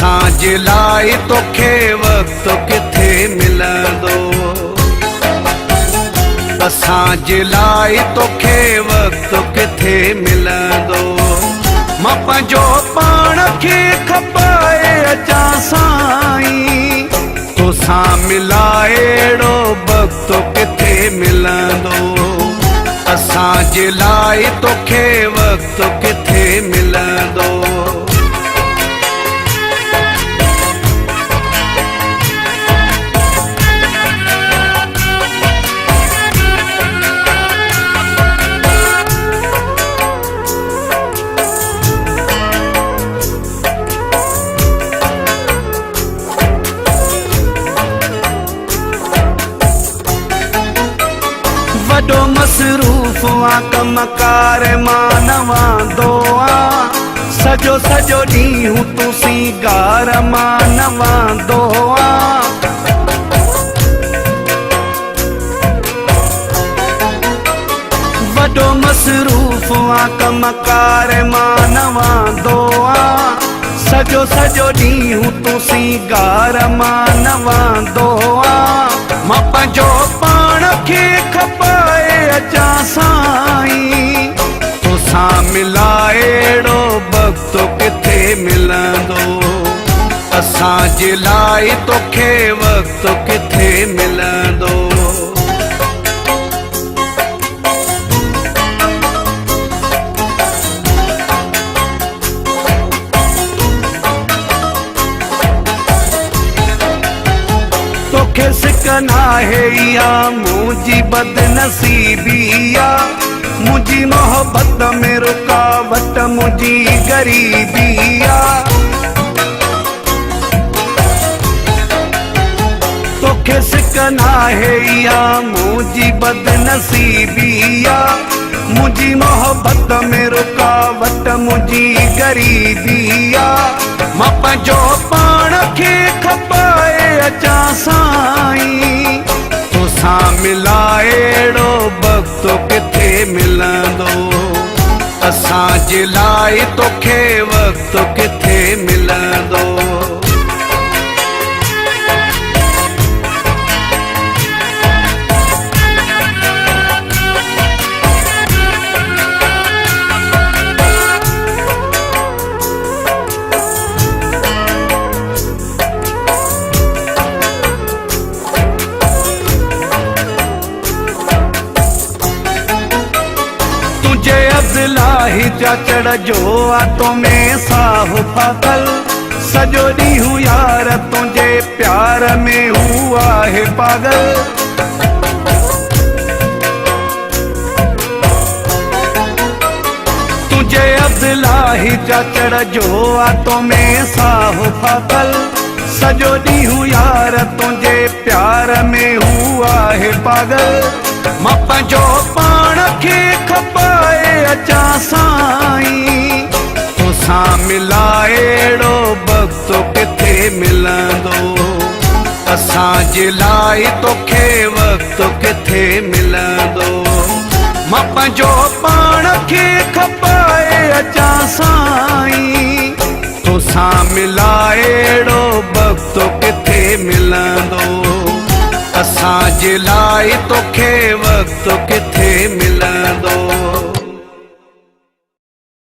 असांजे लाइ तोखे वक़्तु किथे मिलंदो, असांजे लाइ तोखे वक़्तु किथे मिलंदो। मां पंहिंजो पाण खे खपाए अचां साईं, तोसां मिलाए अहिड़ो वक़्तु किथे मिलंदो। असांजे लाइ तोखे वक़्तु किथे मिलंदो। वॾो मसरूफ़ आं कमकार मां न वांदो आं, सॼो सॼो ॾींहुं तूं सींगार मां न वांदो आं। वॾो मसरूफ़ आं कमकार मां न वांदो आं, सॼो सॼो ॾींहुं तूं सींगार मां न वांदो आं। मां पंहिंजो पाण खे खपाए अचां साईं, तोसां मिलाए अहिड़ो वक़्तु किथे मिलंदो। असांजे लाइ तोखे वक़्तु किथे मिलंदो। तोखे सिक नाहे इहा मुंहिंजी बदनसीबी आ, मुंहिंजी मोहबत में रुकावट मुंहिंजी ग़रीबी आ। तोखे सिक नाहे इहा मुंहिंजी बदनसीबी आ, मुंहिंजी मोहबत में रुकावट मुंहिंजी ग़रीबी आ। मां पंहिंजो पाण खे खपाए अचां साईं, तोसां मिलाए अहिड़ो वक़्तु किथे मिलंदो। असांजे लाइ तोखे वक़्तु किथे मिलंदो। अज़लाही जा चढ़ जो आ तो में साहु पागल, सॼो ॾींहुं यार तुंहिंजे प्यार में हू आहे पागल। तुंहिंजे अज़लाही जा चढ़ जो आ तो में साहु पागल, सॼो ॾींहुं यार तुंहिंजे प्यार में हू आहे पागल। मां पंहिंजो पाण खे खपाए अचां साईं, तोसां मिलाए अहिड़ो वक़्तु किथे मिलंदो। असांजे लाइ तोखे वक़्तु किथे मिलंदो। मां पंहिंजो पाण खे खपाए अचां साईं, तोसां मिलाए अहिड़ो वक़्तु किथे मिलंदो। असांजे लाइ तोखे वक़्तु किथे मिलंदो।